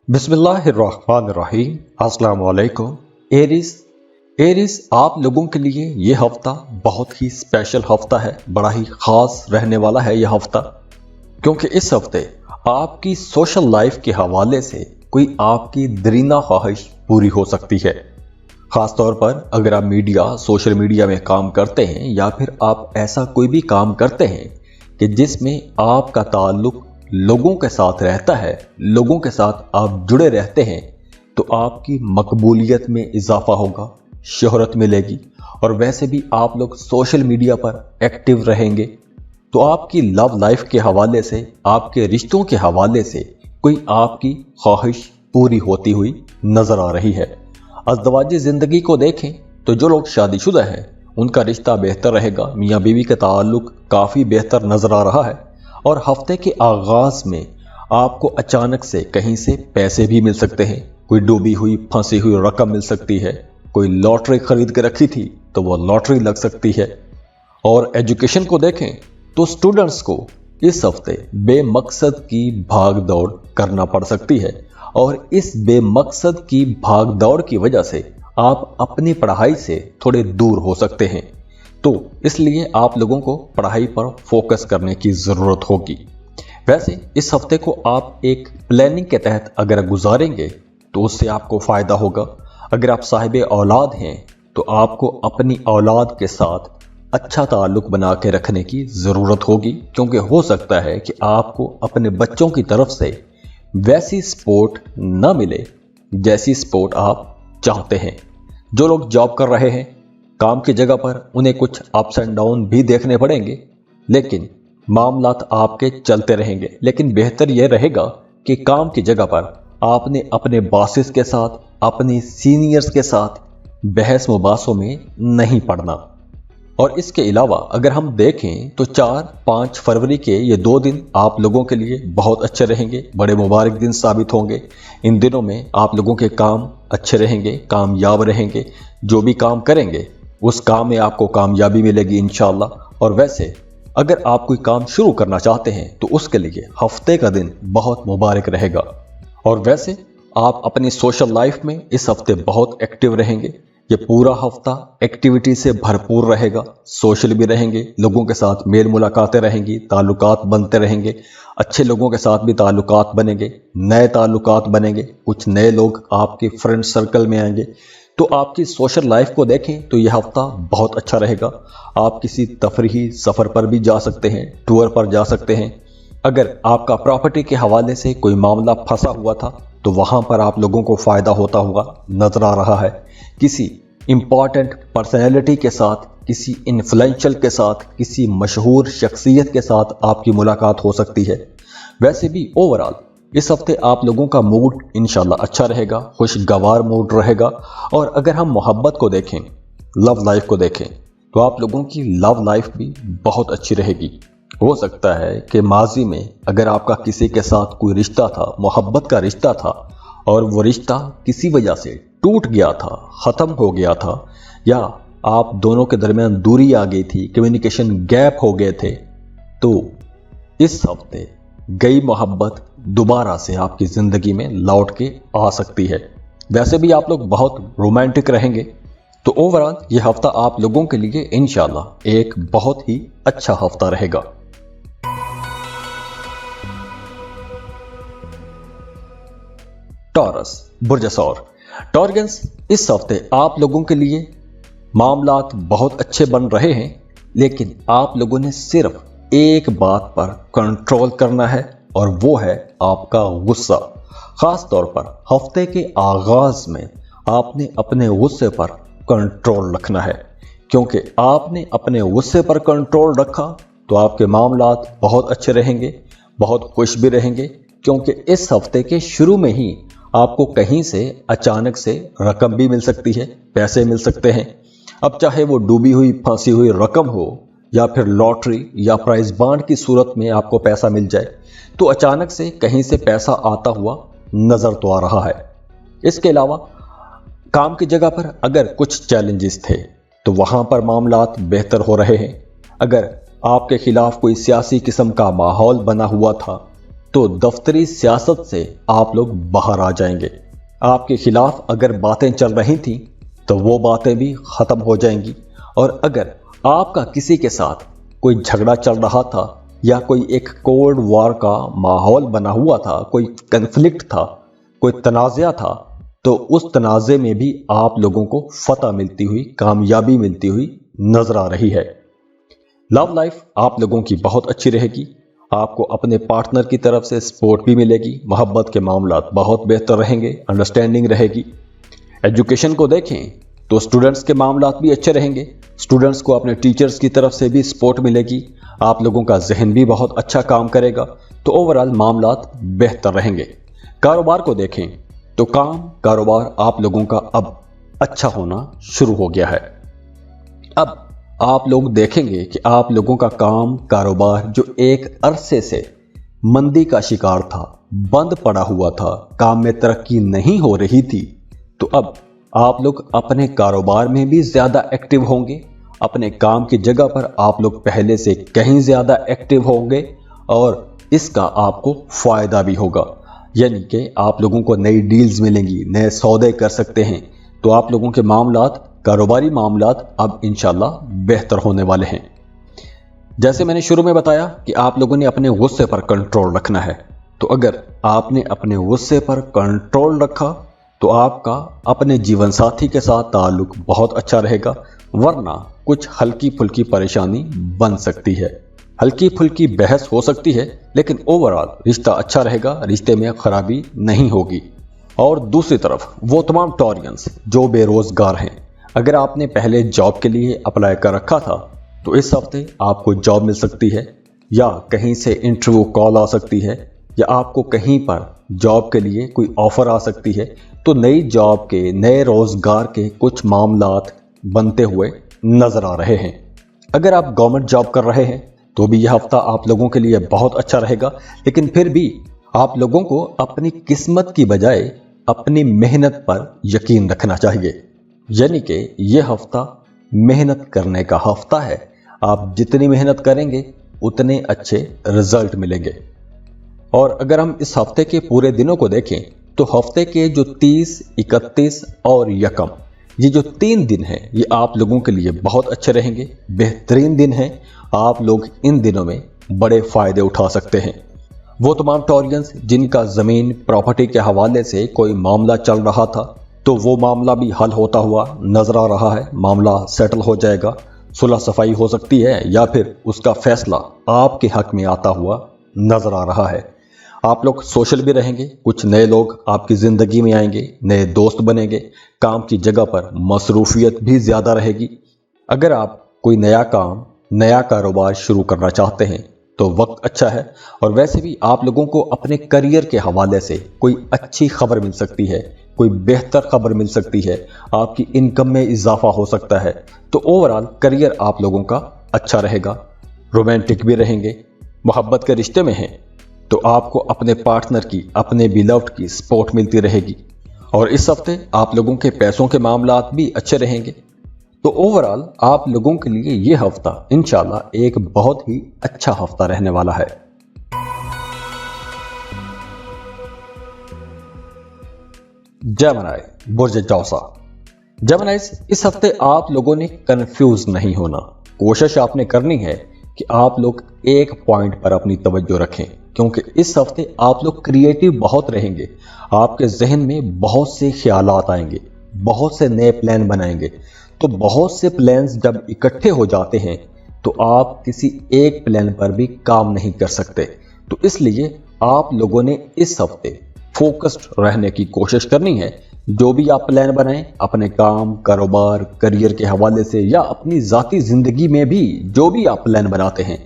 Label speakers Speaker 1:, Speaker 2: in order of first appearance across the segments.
Speaker 1: बिस्मिल्लाहिर्रहमानिर्रहीम। अस्सलाम वालेकुम। एरिस आप लोगों के लिए ये हफ्ता बहुत ही स्पेशल हफ्ता है, बड़ा ही ख़ास रहने वाला है यह हफ्ता, क्योंकि इस हफ्ते आपकी सोशल लाइफ के हवाले से कोई आपकी दरीना ख्वाहिश पूरी हो सकती है। ख़ास तौर पर अगर आप सोशल मीडिया में काम करते हैं या फिर आप ऐसा कोई भी काम करते हैं कि जिसमें आपका ताल्लुक लोगों के साथ रहता है, लोगों के साथ आप जुड़े रहते हैं, तो आपकी मकबूलियत में इजाफा होगा, शोहरत मिलेगी और वैसे भी आप लोग सोशल मीडिया पर एक्टिव रहेंगे, तो आपकी लव लाइफ के हवाले से, आपके रिश्तों के हवाले से कोई आपकी ख्वाहिश पूरी होती हुई नजर आ रही है। अज़दवाजी ज़िंदगी को देखें तो जो लोग शादीशुदा हैं उनका रिश्ता बेहतर रहेगा, मियाँ बीवी का ताल्लुक काफ़ी बेहतर नजर आ रहा है और हफ्ते के आगाज़ में आपको अचानक से कहीं से पैसे भी मिल सकते हैं। कोई डूबी हुई फंसी हुई रकम मिल सकती है, कोई लॉटरी खरीद के रखी थी तो वो लॉटरी लग सकती है। और एजुकेशन को देखें तो स्टूडेंट्स को इस हफ्ते बेमकसद की भाग दौड़ करना पड़ सकती है और इस बेमकसद की भाग दौड़ की वजह से आप अपनी पढ़ाई से थोड़े दूर हो सकते हैं, तो इसलिए आप लोगों को पढ़ाई पर फोकस करने की ज़रूरत होगी। वैसे इस हफ्ते को आप एक प्लानिंग के तहत अगर गुजारेंगे तो उससे आपको फ़ायदा होगा। अगर आप साहिब औलाद हैं तो आपको अपनी औलाद के साथ अच्छा ताल्लुक बना के रखने की ज़रूरत होगी, क्योंकि हो सकता है कि आपको अपने बच्चों की तरफ से वैसी सपोर्ट ना मिले जैसी सपोर्ट आप चाहते हैं। जो लोग जॉब कर रहे हैं, काम की जगह पर उन्हें कुछ अप्स एंड डाउन भी देखने पड़ेंगे, लेकिन मामलात आपके चलते रहेंगे। लेकिन बेहतर यह रहेगा कि काम की जगह पर आपने अपने बॉसेस के साथ, अपनी सीनियर्स के साथ बहस मुबासों में नहीं पड़ना। और इसके अलावा अगर हम देखें तो 4-5 फरवरी के ये 2 दिन आप लोगों के लिए बहुत अच्छे रहेंगे, बड़े मुबारक दिन साबित होंगे। इन दिनों में आप लोगों के काम अच्छे रहेंगे, कामयाब रहेंगे, जो भी काम करेंगे उस काम में आपको कामयाबी मिलेगी इंशाअल्लाह। और वैसे अगर आप कोई काम शुरू करना चाहते हैं तो उसके लिए हफ्ते का दिन बहुत मुबारक रहेगा। और वैसे आप अपनी सोशल लाइफ में इस हफ्ते बहुत एक्टिव रहेंगे। ये पूरा हफ्ता एक्टिविटी से भरपूर रहेगा, सोशल भी रहेंगे, लोगों के साथ मेल मुलाकातें रहेंगी, ताल्लुकात बनते रहेंगे, अच्छे लोगों के साथ भी ताल्लुकात बनेंगे, नए ताल्लुकात बनेंगे, कुछ नए लोग आपके फ्रेंड सर्कल में आएंगे। तो आपकी सोशल लाइफ को देखें तो यह हफ्ता बहुत अच्छा रहेगा। आप किसी तफरीही सफ़र पर भी जा सकते हैं, टूर पर जा सकते हैं। अगर आपका प्रॉपर्टी के हवाले से कोई मामला फंसा हुआ था तो वहाँ पर आप लोगों को फ़ायदा होता हुआ नजर आ रहा है। किसी इम्पॉर्टेंट पर्सनैलिटी के साथ, किसी इन्फ्लुएंशियल के साथ, किसी मशहूर शख्सियत के साथ आपकी मुलाकात हो सकती है। वैसे भी ओवरऑल इस हफ्ते आप लोगों का मूड इंशाल्लाह अच्छा रहेगा, खुशगवार मूड रहेगा। और अगर हम मोहब्बत को देखें, लव लाइफ को देखें, तो आप लोगों की लव लाइफ भी बहुत अच्छी रहेगी। हो सकता है कि माजी में अगर आपका किसी के साथ कोई रिश्ता था, मोहब्बत का रिश्ता था, और वो रिश्ता किसी वजह से टूट गया था, ख़त्म हो गया था, या आप दोनों के दरमियान दूरी आ गई थी, कम्युनिकेशन गैप हो गए थे, तो इस हफ्ते गई मोहब्बत दोबारा से आपकी ज़िंदगी में लौट के आ सकती है। वैसे भी आप लोग बहुत रोमांटिक रहेंगे, तो ओवरऑल ये हफ्ता आप लोगों के लिए इंशाल्लाह एक बहुत ही अच्छा हफ्ता रहेगा। टॉरस बुर्ज सौर। टॉर्गन्स, इस हफ्ते आप लोगों के लिए मामलात बहुत अच्छे बन रहे हैं, लेकिन आप लोगों ने सिर्फ एक बात पर कंट्रोल करना है और वो है आपका गुस्सा। खास तौर पर हफ्ते के आगाज में आपने अपने गुस्से पर कंट्रोल रखना है, क्योंकि आपने अपने गुस्से पर कंट्रोल रखा तो आपके मामलात बहुत अच्छे रहेंगे, बहुत खुश भी रहेंगे, क्योंकि इस हफ्ते के शुरू में ही आपको कहीं से अचानक से रकम भी मिल सकती है, पैसे मिल सकते हैं। अब चाहे वो डूबी हुई फंसी हुई रकम हो या फिर लॉटरी या प्राइज बॉन्ड की सूरत में आपको पैसा मिल जाए, तो अचानक से कहीं से पैसा आता हुआ नजर तो आ रहा है। इसके अलावा काम की जगह पर अगर कुछ चैलेंजेस थे तो वहां पर मामलात बेहतर हो रहे हैं। अगर आपके खिलाफ कोई सियासी किस्म का माहौल बना हुआ था तो दफ्तरी सियासत से आप लोग बाहर आ जाएंगे। आपके खिलाफ अगर बातें चल रही थी तो वो बातें भी खत्म हो जाएंगी। और अगर आपका किसी के साथ कोई झगड़ा चल रहा था या कोई एक कोल्ड वॉर का माहौल बना हुआ था, कोई कन्फ्लिक्ट था, कोई तनाज़ा था, तो उस तनाज़े में भी आप लोगों को फतह मिलती हुई, कामयाबी मिलती हुई नजर आ रही है। लव लाइफ आप लोगों की बहुत अच्छी रहेगी। आपको अपने पार्टनर की तरफ से सपोर्ट भी मिलेगी। मोहब्बत के मामलात बहुत बेहतर रहेंगे, अंडरस्टैंडिंग रहेगी। एजुकेशन को देखें तो स्टूडेंट्स के मामलात भी अच्छे रहेंगे। स्टूडेंट्स को अपने टीचर्स की तरफ से भी सपोर्ट मिलेगी। आप लोगों का जहन भी बहुत अच्छा काम करेगा, तो ओवरऑल मामलात बेहतर रहेंगे। कारोबार को देखें तो कारोबार आप लोगों का अब अच्छा होना शुरू हो गया है। अब आप लोग देखेंगे कि आप लोगों का कारोबार जो एक अरसे से मंदी का शिकार था, बंद पड़ा हुआ था, काम में तरक्की नहीं हो रही थी, तो अब आप लोग अपने कारोबार में भी ज्यादा एक्टिव होंगे। अपने काम की जगह पर आप लोग पहले से कहीं ज्यादा एक्टिव होंगे और इसका आपको फायदा भी होगा। यानी कि आप लोगों को नई डील्स मिलेंगी, नए सौदे कर सकते हैं। तो आप लोगों के मामलात, कारोबारी मामलात अब इंशाल्लाह बेहतर होने वाले हैं। जैसे मैंने शुरू में बताया कि आप लोगों ने अपने गुस्से पर कंट्रोल रखना है, तो अगर आपने अपने गुस्से पर कंट्रोल रखा तो आपका अपने जीवन साथी के साथ ताल्लुक बहुत अच्छा रहेगा, वरना कुछ हल्की फुल्की परेशानी बन सकती है, हल्की फुल्की बहस हो सकती है, लेकिन ओवरऑल रिश्ता अच्छा रहेगा, रिश्ते में खराबी नहीं होगी। और दूसरी तरफ वो तमाम टॉरियंस जो बेरोजगार हैं, अगर आपने पहले जॉब के लिए अप्लाई कर रखा था तो इस हफ्ते आपको जॉब मिल सकती है, या कहीं से इंटरव्यू कॉल आ सकती है, या आपको कहीं पर जॉब के लिए कोई ऑफर आ सकती है। तो नई जॉब के, नए रोजगार के कुछ मामलात बनते हुए नजर आ रहे हैं। अगर आप गवर्नमेंट जॉब कर रहे हैं तो भी यह हफ्ता आप लोगों के लिए बहुत अच्छा रहेगा, लेकिन फिर भी आप लोगों को अपनी किस्मत की बजाय अपनी मेहनत पर यकीन रखना चाहिए। यानी कि यह हफ्ता मेहनत करने का हफ्ता है। आप जितनी मेहनत करेंगे उतने अच्छे रिजल्ट मिलेंगे। और अगर हम इस हफ्ते के पूरे दिनों को देखें तो हफ्ते के जो 30, 31 और यकम, ये जो 3 दिन हैं, ये आप लोगों के लिए बहुत अच्छे रहेंगे, बेहतरीन दिन हैं। आप लोग इन दिनों में बड़े फायदे उठा सकते हैं। वो तमाम टॉरियंस जिनका जमीन प्रॉपर्टी के हवाले से कोई मामला चल रहा था, तो वो मामला भी हल होता हुआ नजर आ रहा है। मामला सेटल हो जाएगा, सुलह सफाई हो सकती है, या फिर उसका फैसला आपके हक में आता हुआ नजर आ रहा है। आप लोग सोशल भी रहेंगे, कुछ नए लोग आपकी जिंदगी में आएंगे, नए दोस्त बनेंगे, काम की जगह पर मसरूफियत भी ज्यादा रहेगी। अगर आप कोई नया काम, नया कारोबार शुरू करना चाहते हैं तो वक्त अच्छा है। और वैसे भी आप लोगों को अपने करियर के हवाले से कोई अच्छी खबर मिल सकती है, कोई बेहतर खबर मिल सकती है, आपकी इनकम में इजाफा हो सकता है। तो ओवरऑल करियर आप लोगों का अच्छा रहेगा। रोमांटिक भी रहेंगे, मोहब्बत के रिश्ते में हैं तो आपको अपने पार्टनर की, अपने बिलव्ड की सपोर्ट मिलती रहेगी। और इस हफ्ते आप लोगों के पैसों के मामलात भी अच्छे रहेंगे। तो ओवरऑल आप लोगों के लिए ये हफ्ता इंशाल्लाह एक बहुत ही अच्छा हफ्ता रहने वाला है। जेमिनी, बुर्ज जौसा। जेमिनीज, इस हफ्ते आप लोगों ने कंफ्यूज नहीं होना। कोशिश आपने करनी है कि आप लोग एक पॉइंट पर अपनी तवज्जो रखें, क्योंकि इस हफ्ते आप लोग क्रिएटिव बहुत रहेंगे। आपके जहन में बहुत से ख्यालात आएंगे, बहुत से नए प्लान बनाएंगे। तो बहुत से प्लान्स जब इकट्ठे हो जाते हैं तो आप किसी एक प्लान पर भी काम नहीं कर सकते। तो इसलिए आप लोगों ने इस हफ्ते फोकस्ड रहने की कोशिश करनी है। जो भी आप प्लान बनाएं, अपने काम, कारोबार, करियर के हवाले से, या अपनी जाती जिंदगी में भी जो भी आप प्लान बनाते हैं,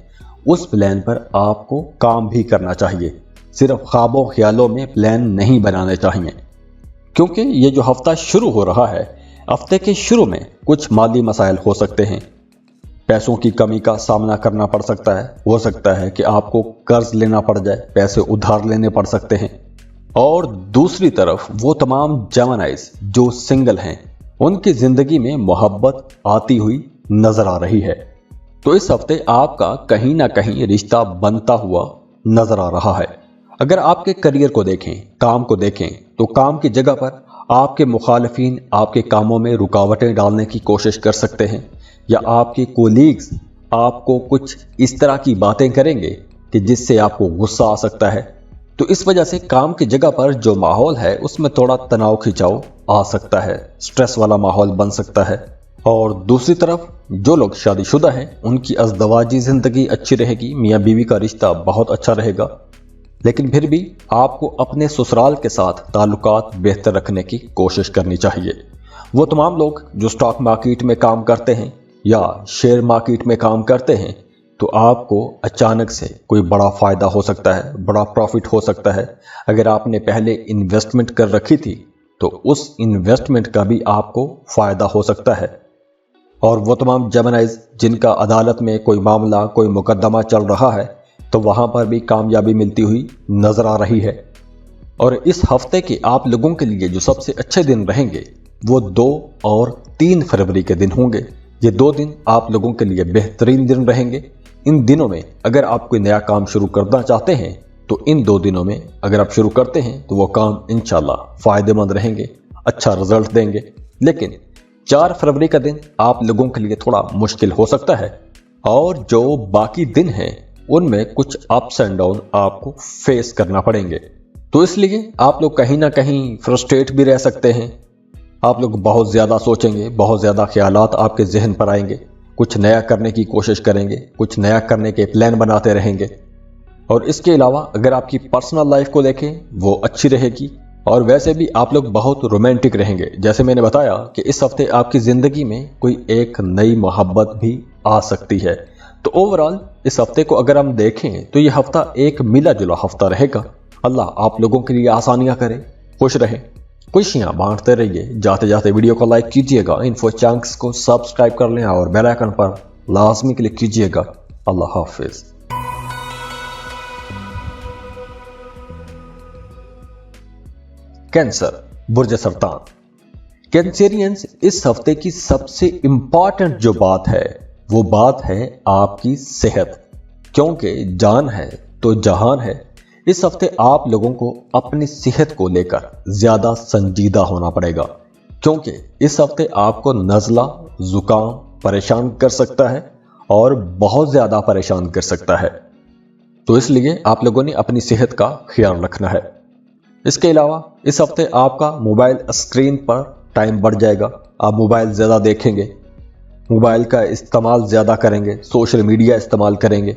Speaker 1: उस प्लान पर आपको काम भी करना चाहिए। सिर्फ ख्वाबों ख्यालों में प्लान नहीं बनाने चाहिए, क्योंकि ये जो हफ्ता शुरू हो रहा है, हफ्ते के शुरू में कुछ माली मसाइल हो सकते हैं। पैसों की कमी का सामना करना पड़ सकता है। हो सकता है कि आपको कर्ज लेना पड़ जाए, पैसे उधार लेने पड़ सकते हैं। और दूसरी तरफ वो तमाम जेमिनीज जो सिंगल हैं, उनकी जिंदगी में मोहब्बत आती हुई नजर आ रही है। तो इस हफ्ते आपका कहीं ना कहीं रिश्ता बनता हुआ नजर आ रहा है। अगर आपके करियर को देखें, काम को देखें, तो काम की जगह पर आपके मुखालिफिन आपके कामों में रुकावटें डालने की कोशिश कर सकते हैं, या आपके कोलीग्स आपको कुछ इस तरह की बातें करेंगे कि जिससे आपको गुस्सा आ सकता है। तो इस वजह से काम की जगह पर जो माहौल है उसमें थोड़ा तनाव खिंचाव आ सकता है, स्ट्रेस वाला माहौल बन सकता है। और दूसरी तरफ जो लोग शादीशुदा हैं उनकी अज़दवाजी ज़िंदगी अच्छी रहेगी, मियाँ बीवी का रिश्ता बहुत अच्छा रहेगा। लेकिन फिर भी आपको अपने ससुराल के साथ ताल्लुकात बेहतर रखने की कोशिश करनी चाहिए। वो तमाम लोग जो स्टॉक मार्केट में काम करते हैं या शेयर मार्केट में काम करते हैं, तो आपको अचानक से कोई बड़ा फ़ायदा हो सकता है, बड़ा प्रॉफिट हो सकता है। अगर आपने पहले इन्वेस्टमेंट कर रखी थी तो उस इन्वेस्टमेंट का भी आपको फ़ायदा हो सकता है। और वो तमाम जेमिनाइज जिनका अदालत में कोई मामला, कोई मुकदमा चल रहा है, तो वहाँ पर भी कामयाबी मिलती हुई नज़र आ रही है। और इस हफ्ते के आप लोगों के लिए जो सबसे अच्छे दिन रहेंगे वो 2 और 3 फरवरी के दिन होंगे। ये 2 दिन आप लोगों के लिए बेहतरीन दिन रहेंगे। इन दिनों में अगर आप कोई नया काम शुरू करना चाहते हैं तो इन 2 दिनों में अगर आप शुरू करते हैं तो वो काम इंशाल्लाह फ़ायदेमंद रहेंगे, अच्छा रिजल्ट देंगे। लेकिन 4 फरवरी का दिन आप लोगों के लिए थोड़ा मुश्किल हो सकता है, और जो बाकी दिन हैं उनमें कुछ अप्स एंड डाउन आपको फेस करना पड़ेंगे। तो इसलिए आप लोग कहीं ना कहीं फ्रस्ट्रेट भी रह सकते हैं। आप लोग बहुत ज़्यादा सोचेंगे, बहुत ज़्यादा ख्यालात आपके जहन पर आएंगे, कुछ नया करने की कोशिश करेंगे, कुछ नया करने के प्लान बनाते रहेंगे। और इसके अलावा अगर आपकी पर्सनल लाइफ को देखें वो अच्छी रहेगी, और वैसे भी आप लोग बहुत रोमांटिक रहेंगे। जैसे मैंने बताया कि इस हफ्ते आपकी ज़िंदगी में कोई एक नई मोहब्बत भी आ सकती है। तो ओवरऑल इस हफ्ते को अगर हम देखें तो ये हफ्ता एक मिला जुला हफ्ता रहेगा। अल्लाह आप लोगों के लिए आसानियां करे, खुश रहें, खुशियां बांटते रहिए। जाते जाते वीडियो को लाइक कीजिएगा, इन्फो चैनल्स को सब्सक्राइब कर लें और बेल आइकन पर लाजमी क्लिक कीजिएगा। अल्लाह हाफिज। कैंसर, बुर्ज सरतान। कैंसेरियंस, इस हफ्ते की सबसे इंपॉर्टेंट जो बात है वो बात है आपकी सेहत, क्योंकि जान है तो जहान है। इस हफ्ते आप लोगों को अपनी सेहत को लेकर ज्यादा संजीदा होना पड़ेगा, क्योंकि इस हफ्ते आपको नज़ला, जुकाम परेशान कर सकता है और बहुत ज्यादा परेशान कर सकता है। तो इसलिए आप लोगों ने अपनी सेहत का ख्याल रखना है। इसके अलावा इस हफ्ते आपका मोबाइल स्क्रीन पर टाइम बढ़ जाएगा। आप मोबाइल ज़्यादा देखेंगे, मोबाइल का इस्तेमाल ज़्यादा करेंगे, सोशल मीडिया इस्तेमाल करेंगे।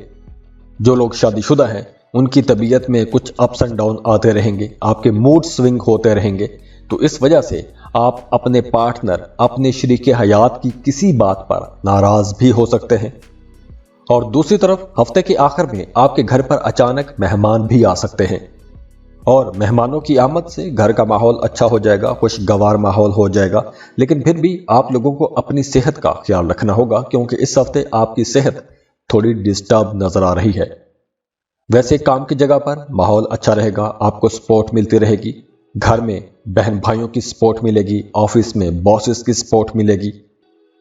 Speaker 1: जो लोग शादीशुदा हैं उनकी तबीयत में कुछ अप्स एंड डाउन आते रहेंगे, आपके मूड स्विंग होते रहेंगे। तो इस वजह से आप अपने पार्टनर, अपने शरीके हयात की किसी बात पर नाराज़ भी हो सकते हैं। और दूसरी तरफ हफ्ते के आखिर में आपके घर पर अचानक मेहमान भी आ सकते हैं, और मेहमानों की आमद से घर का माहौल अच्छा हो जाएगा, खुशगवार माहौल हो जाएगा। लेकिन फिर भी आप लोगों को अपनी सेहत का ख्याल रखना होगा, क्योंकि इस हफ्ते आपकी सेहत थोड़ी डिस्टर्ब नजर आ रही है। वैसे काम की जगह पर माहौल अच्छा रहेगा, आपको सपोर्ट मिलती रहेगी, घर में बहन भाइयों की सपोर्ट मिलेगी, ऑफिस में बॉसेस की सपोर्ट मिलेगी।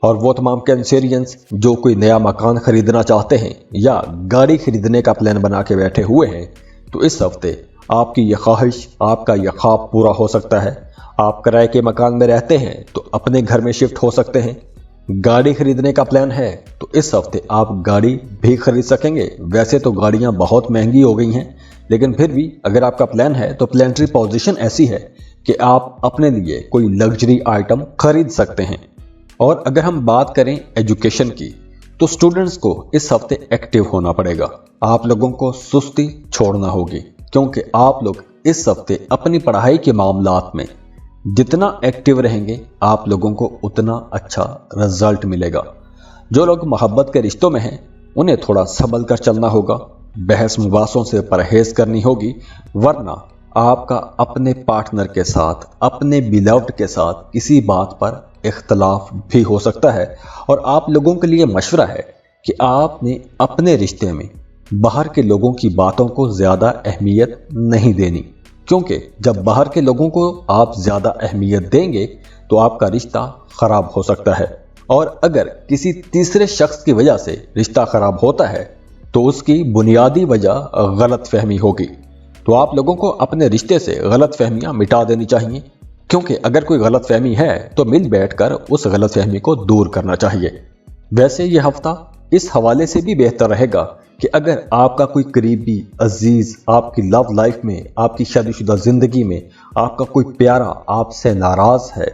Speaker 1: और वो तमाम कैंसेरियंस जो कोई नया मकान खरीदना चाहते हैं या गाड़ी खरीदने का प्लान बना के बैठे हुए हैं, तो इस हफ्ते आपकी यह ख्वाहिश, आपका यह ख्वाब पूरा हो सकता है। आप किराए के मकान में रहते हैं तो अपने घर में शिफ्ट हो सकते हैं। गाड़ी खरीदने का प्लान है तो इस हफ्ते आप गाड़ी भी खरीद सकेंगे। वैसे तो गाड़ियां बहुत महंगी हो गई हैं, लेकिन फिर भी अगर आपका प्लान है तो प्लानिटरी पोजीशन ऐसी है कि आप अपने लिए कोई लग्जरी आइटम खरीद सकते हैं। और अगर हम बात करें एजुकेशन की, तो स्टूडेंट्स को इस हफ्ते एक्टिव होना पड़ेगा। आप लोगों को सुस्ती छोड़ना होगी, क्योंकि आप लोग इस हफ्ते अपनी पढ़ाई के मामलात में जितना एक्टिव रहेंगे आप लोगों को उतना अच्छा रिजल्ट मिलेगा। जो लोग मोहब्बत के रिश्तों में हैं उन्हें थोड़ा संभल कर चलना होगा, बहस मुबासों से परहेज करनी होगी, वरना आपका अपने पार्टनर के साथ, अपने बिलव्ड के साथ किसी बात पर इख्तलाफ भी हो सकता है। और आप लोगों के लिए मशवरा है कि आपने अपने रिश्ते में बाहर के लोगों की बातों को ज़्यादा अहमियत नहीं देनी, क्योंकि जब बाहर के लोगों को आप ज़्यादा अहमियत देंगे तो आपका रिश्ता ख़राब हो सकता है। और अगर किसी तीसरे शख्स की वजह से रिश्ता ख़राब होता है तो उसकी बुनियादी वजह गलत फहमी होगी। तो आप लोगों को अपने रिश्ते से गलत फहमियां मिटा देनी चाहिए, क्योंकि अगर कोई गलत फहमी है तो मिल बैठकर उस गलत फहमी को दूर करना चाहिए। वैसे ये हफ्ता इस हवाले से भी बेहतर रहेगा कि अगर आपका कोई करीबी अजीज आपकी लव लाइफ में, आपकी शादीशुदा जिंदगी में आपका कोई प्यारा आपसे नाराज है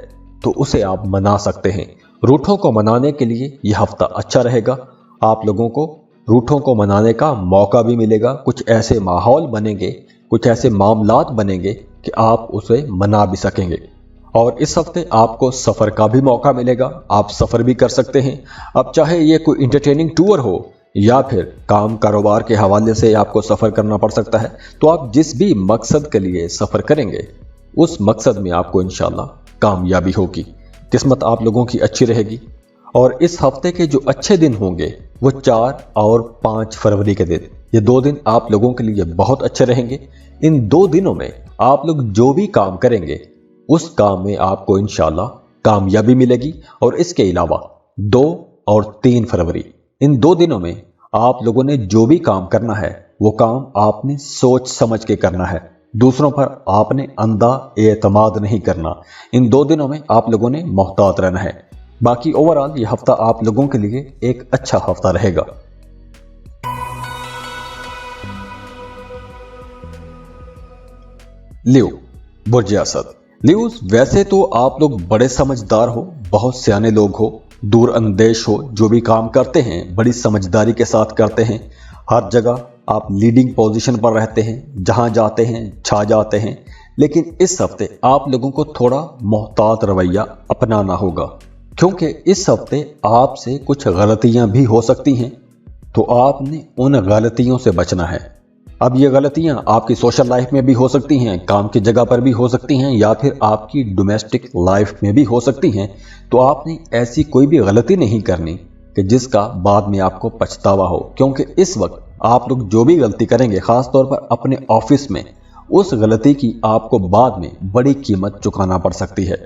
Speaker 1: तो उसे आप मना सकते हैं। रूठों को मनाने के लिए यह हफ्ता अच्छा रहेगा। आप लोगों को रूठों को मनाने का मौका भी मिलेगा। कुछ ऐसे माहौल बनेंगे, कुछ ऐसे मामलात बनेंगे कि आप उसे मना भी सकेंगे। और इस हफ्ते आपको सफ़र का भी मौका मिलेगा, आप सफ़र भी कर सकते हैं। अब चाहे ये कोई इंटरटेनिंग टूर हो या फिर काम कारोबार के हवाले से आपको सफ़र करना पड़ सकता है, तो आप जिस भी मकसद के लिए सफ़र करेंगे उस मकसद में आपको इंशाल्लाह कामयाबी होगी। किस्मत आप लोगों की अच्छी रहेगी। और इस हफ्ते के जो अच्छे दिन होंगे वो 4 और 5 फरवरी के दिन, ये 2 दिन आप लोगों के लिए बहुत अच्छे रहेंगे। इन 2 दिनों में आप लोग जो भी काम करेंगे उस काम में आपको इंशाल्लाह कामयाबी मिलेगी। और इसके अलावा 2 और 3 फरवरी, इन 2 दिनों में आप लोगों ने जो भी काम करना है वो काम आपने सोच समझ के करना है। दूसरों पर आपने अंधा एतमाद नहीं करना। इन 2 दिनों में आप लोगों ने मोहतात रहना है। बाकी ओवरऑल ये हफ्ता आप लोगों के लिए एक अच्छा हफ्ता रहेगा। लियो, बुर्ज असद। लियोस, वैसे तो आप लोग बड़े समझदार हो, बहुत सियाने लोग हो, दूर अंदेश हो, जो भी काम करते हैं बड़ी समझदारी के साथ करते हैं। हर जगह आप लीडिंग पोजीशन पर रहते हैं, जहां जाते हैं छा जाते हैं। लेकिन इस हफ्ते आप लोगों को थोड़ा मोहतात रवैया अपनाना होगा, क्योंकि इस हफ्ते आपसे कुछ गलतियां भी हो सकती हैं, तो आपने उन गलतियों से बचना है। अब ये गलतियां आपकी सोशल लाइफ में भी हो सकती हैं, काम की जगह पर भी हो सकती हैं, या फिर आपकी डोमेस्टिक लाइफ में भी हो सकती हैं। तो आपने ऐसी कोई भी गलती नहीं करनी कि जिसका बाद में आपको पछतावा हो, क्योंकि इस वक्त आप लोग जो भी गलती करेंगे, खास तौर पर अपने ऑफिस में, उस गलती की आपको बाद में बड़ी कीमत चुकाना पड़ सकती है।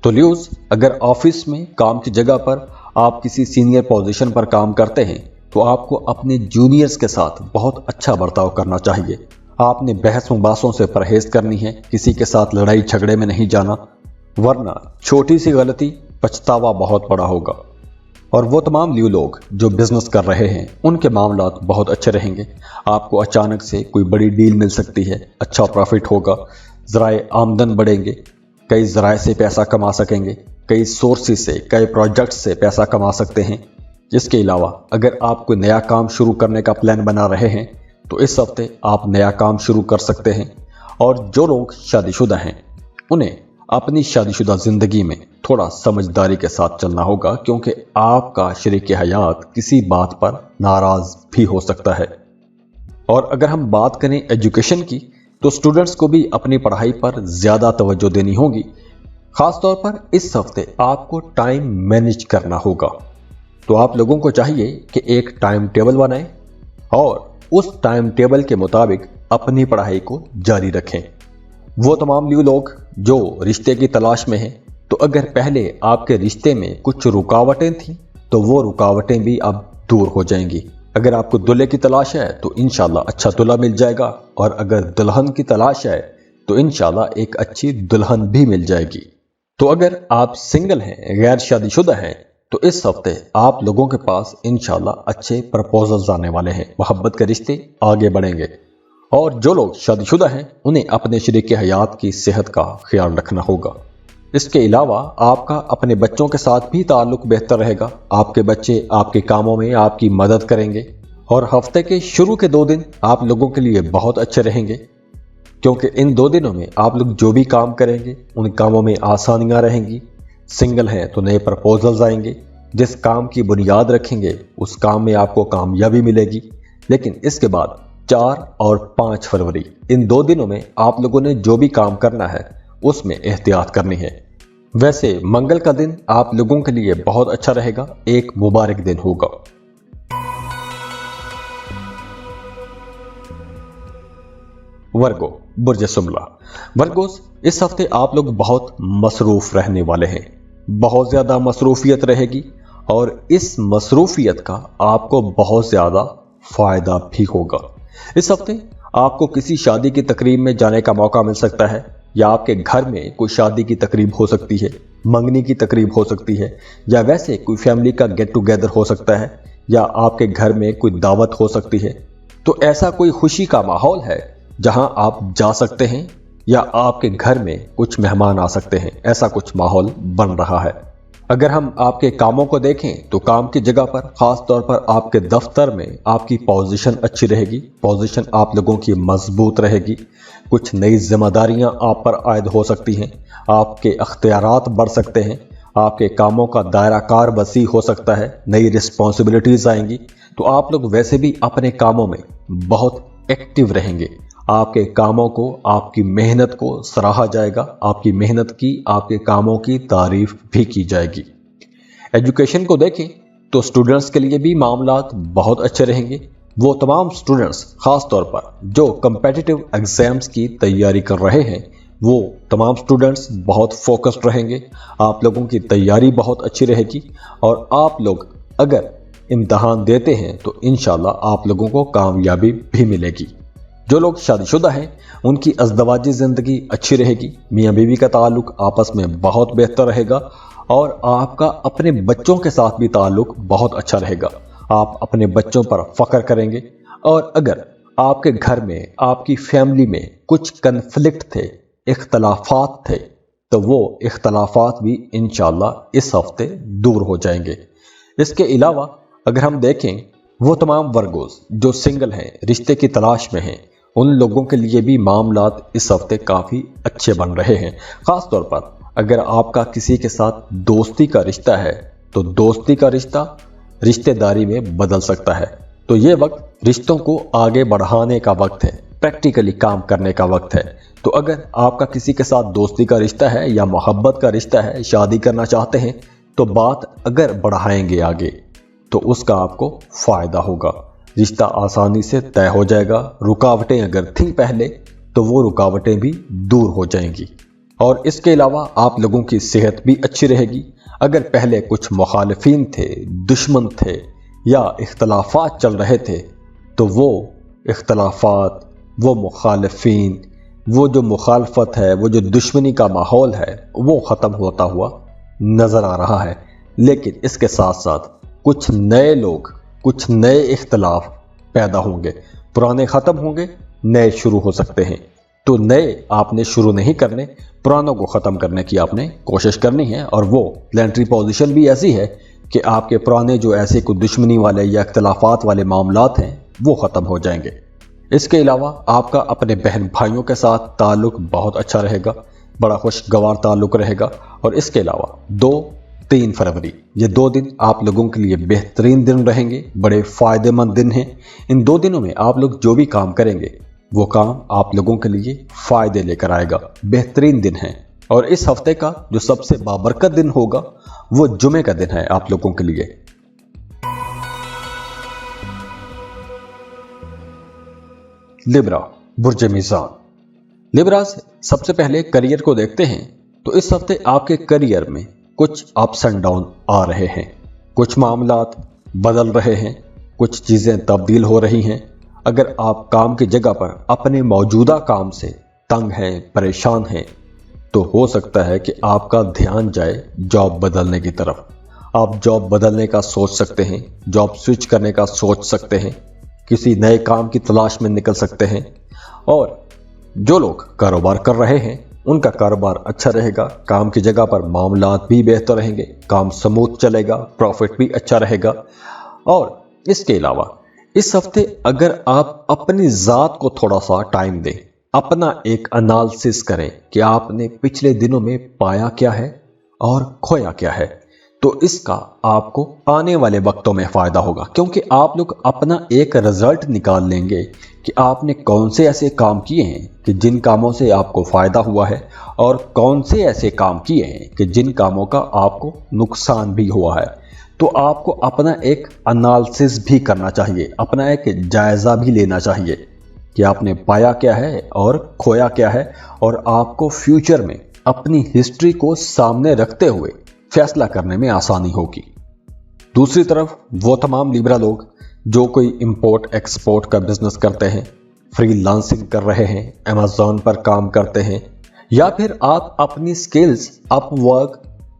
Speaker 1: तो लियोस, अगर ऑफिस में, काम की जगह पर आप किसी सीनियर पोजीशन पर काम करते हैं तो आपको अपने जूनियर्स के साथ बहुत अच्छा बर्ताव करना चाहिए। आपने बहस मुबासों से परहेज करनी है, किसी के साथ लड़ाई झगड़े में नहीं जाना, वरना छोटी सी गलती पछतावा बहुत बड़ा होगा। और वो तमाम लियो लोग जो बिजनेस कर रहे हैं उनके मामलात बहुत अच्छे रहेंगे। आपको अचानक से कोई बड़ी डील मिल सकती है, अच्छा प्रॉफिट होगा, ज़राए आमदन बढ़ेंगे, कई ज़राए से पैसा कमा सकेंगे, कई सोर्सेज से, कई प्रोजेक्ट से पैसा कमा सकते हैं। इसके अलावा अगर आप कोई नया काम शुरू करने का प्लान बना रहे हैं तो इस हफ्ते आप नया काम शुरू कर सकते हैं। और जो लोग शादीशुदा हैं उन्हें अपनी शादीशुदा ज़िंदगी में थोड़ा समझदारी के साथ चलना होगा, क्योंकि आपका शरीक हयात किसी बात पर नाराज़ भी हो सकता है। और अगर हम बात करें एजुकेशन की, तो स्टूडेंट्स को भी अपनी पढ़ाई पर ज़्यादा तवज्जो देनी होगी। ख़ास तौर पर इस हफ्ते आपको टाइम मैनेज करना होगा। तो आप लोगों को चाहिए कि एक टाइम टेबल बनाएं और उस टाइम टेबल के मुताबिक अपनी पढ़ाई को जारी रखें। वो तमाम लियो लोग जो रिश्ते की तलाश में हैं, तो अगर पहले आपके रिश्ते में कुछ रुकावटें थीं तो वो रुकावटें भी अब दूर हो जाएंगी। अगर आपको दुल्हे की तलाश है तो इंशाल्लाह अच्छा दुल्हा मिल जाएगा, और अगर दुल्हन की तलाश है तो इंशाल्लाह एक अच्छी दुल्हन भी मिल जाएगी। तो अगर आप सिंगल हैं, गैर शादीशुदा हैं, तो इस हफ्ते आप लोगों के पास इंशाल्लाह अच्छे प्रपोजल्स आने वाले हैं, मोहब्बत के रिश्ते आगे बढ़ेंगे। और जो लोग शादीशुदा हैं उन्हें अपने शरीक हयात की सेहत का ख्याल रखना होगा। इसके अलावा आपका अपने बच्चों के साथ भी ताल्लुक बेहतर रहेगा। आपके बच्चे आपके कामों में आपकी मदद करेंगे। और हफ्ते के शुरू के 2 दिन आप लोगों के लिए बहुत अच्छे रहेंगे, क्योंकि इन 2 दिनों में आप लोग जो भी काम करेंगे उन कामों में आसानियां रहेंगी। सिंगल हैं तो नए प्रपोजल्स आएंगे, जिस काम की बुनियाद रखेंगे उस काम में आपको कामयाबी मिलेगी। लेकिन इसके बाद 4 और 5 फरवरी, इन 2 दिनों में आप लोगों ने जो भी काम करना है उसमें एहतियात करनी है। वैसे मंगल का दिन आप लोगों के लिए बहुत अच्छा रहेगा, एक मुबारक दिन होगा। वर्गो, बुर्ज सुमला। वर्गोस, इस हफ्ते आप लोग बहुत मसरूफ रहने वाले हैं, बहुत ज़्यादा मसरूफियत रहेगी, और इस मसरूफियत का आपको बहुत ज़्यादा फ़ायदा भी होगा। इस हफ्ते آپ کو किसी शादी की तकरीब में जाने का मौका मिल सकता है, या आपके घर में कोई शादी की तकरीब हो सकती है, मंगनी की तकरीब हो सकती है, या वैसे कोई फैमिली का गेट टुगेदर हो सकता है, या आपके घर में कोई दावत हो सकती है। तो ऐसा कोई खुशी का माहौल है जहां आप जा सकते हैं, या आपके घर में कुछ मेहमान आ सकते हैं, ऐसा कुछ माहौल बन रहा है। अगर हम आपके कामों को देखें तो काम की जगह पर, खास तौर पर आपके दफ्तर में आपकी पोजीशन अच्छी रहेगी, पोजीशन आप लोगों की मजबूत रहेगी। कुछ नई जिम्मेदारियां आप पर आयद हो सकती हैं, आपके अख्तियारात बढ़ सकते हैं, आपके कामों का दायरा कार वसी हो सकता है, नई रिस्पॉन्सिबिलिटीज आएंगी। तो आप लोग वैसे भी अपने कामों में बहुत एक्टिव रहेंगे, आपके कामों को, आपकी मेहनत को सराहा जाएगा, आपकी मेहनत की, आपके कामों की तारीफ भी की जाएगी। एजुकेशन को देखें तो स्टूडेंट्स के लिए भी मामलात बहुत अच्छे रहेंगे। वो तमाम स्टूडेंट्स खास तौर पर जो कम्पिटिटिव एग्जाम्स की तैयारी कर रहे हैं, वो तमाम स्टूडेंट्स बहुत फोकस्ड रहेंगे, आप लोगों की तैयारी बहुत अच्छी रहेगी, और आप लोग अगर इम्तहान देते हैं तो इंशाल्लाह आप लोगों को कामयाबी भी मिलेगी। जो लोग शादीशुदा हैं उनकी अज़दवाजी ज़िंदगी अच्छी रहेगी, मियाँ बीवी का ताल्लुक आपस में बहुत बेहतर रहेगा, और आपका अपने बच्चों के साथ भी ताल्लुक बहुत अच्छा रहेगा। आप अपने बच्चों पर फ़ख्र करेंगे। और अगर आपके घर में, आपकी फैमिली में कुछ कन्फ्लिक्ट थे, इख्तलाफात थे, तो वो इख्तलाफात भी इंशाल्लाह इस हफ्ते दूर हो जाएंगे। इसके अलावा अगर हम देखें, वो तमाम वर्गोस जो सिंगल हैं, रिश्ते की तलाश में हैं, उन लोगों के लिए भी मामलात इस हफ्ते काफ़ी अच्छे बन रहे हैं। ख़ास तौर पर अगर आपका किसी के साथ दोस्ती का रिश्ता है तो दोस्ती का रिश्ता रिश्तेदारी में बदल सकता है। तो ये वक्त रिश्तों को आगे बढ़ाने का वक्त है, प्रैक्टिकली काम करने का वक्त है। तो अगर आपका किसी के साथ दोस्ती का रिश्ता है या मोहब्बत का रिश्ता है, शादी करना चाहते हैं, तो बात अगर बढ़ाएंगे आगे तो उसका आपको फ़ायदा होगा, रिश्ता आसानी से तय हो जाएगा। रुकावटें अगर थीं पहले तो वो रुकावटें भी दूर हो जाएंगी। और इसके अलावा आप लोगों की सेहत भी अच्छी रहेगी। अगर पहले कुछ मुखालिफिन थे, दुश्मन थे, या इख्तलाफात चल रहे थे, तो वो इख्तलाफात, वो मुखालिफिन, वो जो मुखालफत है, वो जो दुश्मनी का माहौल है, वो ख़त्म होता हुआ नज़र आ रहा है। लेकिन इसके साथ साथ कुछ नए लोग, कुछ नए इख्तलाफ पैदा होंगे, पुराने ख़त्म होंगे, नए शुरू हो सकते हैं। तो नए आपने शुरू नहीं करने, पुरानों को ख़त्म करने की आपने कोशिश करनी है। और वो प्लानिटरी पोजीशन भी ऐसी है कि आपके पुराने जो ऐसे कोई दुश्मनी वाले या इख्तलाफात वाले मामलात हैं, वो ख़त्म हो जाएंगे। इसके अलावा आपका अपने बहन भाइयों के साथ ताल्लुक़ बहुत अच्छा रहेगा, बड़ा खुशगवार ताल्लुक़ रहेगा। और इसके अलावा 2-3 फरवरी, ये 2 दिन आप लोगों के लिए बेहतरीन दिन रहेंगे, बड़े फ़ायदेमंद दिन हैं। इन 2 दिनों में आप लोग जो भी काम करेंगे वो काम आप लोगों के लिए फ़ायदे लेकर आएगा, बेहतरीन दिन है। और इस हफ्ते का जो सबसे बाबरकत दिन होगा वो जुमे का दिन है आप लोगों के लिए। लिब्रा, बुर्ज मीज़ान। लिब्रास, सबसे पहले करियर को देखते हैं तो इस हफ्ते आपके करियर में कुछ अप्स एंड डाउन आ रहे हैं, कुछ मामलात बदल रहे हैं, कुछ चीज़ें तब्दील हो रही हैं। अगर आप काम की जगह पर अपने मौजूदा काम से तंग हैं, परेशान हैं, तो हो सकता है कि आपका ध्यान जाए जॉब बदलने की तरफ। आप जॉब बदलने का सोच सकते हैं, जॉब स्विच करने का सोच सकते हैं, किसी नए काम की तलाश में निकल सकते हैं। और जो लोग कारोबार कर रहे हैं उनका कारोबार अच्छा रहेगा, काम की जगह पर मामलात भी बेहतर रहेंगे, काम स्मूथ चलेगा, प्रॉफिट भी अच्छा रहेगा। और इसके अलावा इस हफ्ते अगर आप अपनी ज़ात को थोड़ा सा टाइम दें, अपना एक एनालिसिस करें कि आपने पिछले दिनों में पाया क्या है और खोया क्या है, तो इसका आपको आने वाले वक्तों में फ़ायदा होगा। क्योंकि आप लोग अपना एक रिजल्ट निकाल लेंगे कि आपने कौन से ऐसे काम किए हैं कि जिन कामों से आपको फ़ायदा हुआ है, और कौन से ऐसे काम किए हैं कि जिन कामों का आपको नुकसान भी हुआ है। तो आपको अपना एक एनालिसिस भी करना चाहिए, अपना एक जायज़ा भी लेना चाहिए कि आपने पाया क्या है और खोया क्या है, और आपको फ्यूचर में अपनी हिस्ट्री को सामने रखते हुए फैसला करने में आसानी होगी। दूसरी तरफ वो तमाम लिब्रा लोग जो कोई इंपोर्ट एक्सपोर्ट का बिजनेस करते हैं, فری لانسنگ کر رہے ہیں، Amazon پر کام کرتے ہیں، یا پھر آپ اپنی سکلز اپ ورک،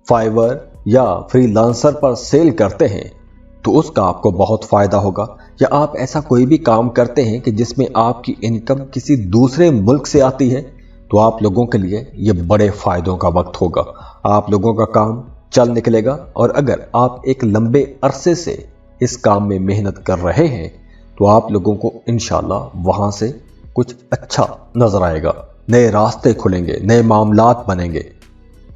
Speaker 1: فائیور یا فری لانسر پر سیل کرتے ہیں تو اس کا آپ کو بہت فائدہ ہوگا، یا آپ ایسا کوئی بھی کام کرتے ہیں کہ جس میں آپ کی انکم کسی دوسرے ملک سے آتی ہے تو آپ لوگوں کے لیے یہ بڑے فائدوں کا وقت ہوگا۔ آپ لوگوں کا کام چل نکلے گا، اور اگر آپ ایک لمبے عرصے سے اس کام میں محنت کر رہے ہیں تو آپ لوگوں کو انشاءاللہ وہاں سے کچھ اچھا نظر آئے گا، نئے راستے کھلیں گے، نئے معاملات بنیں گے۔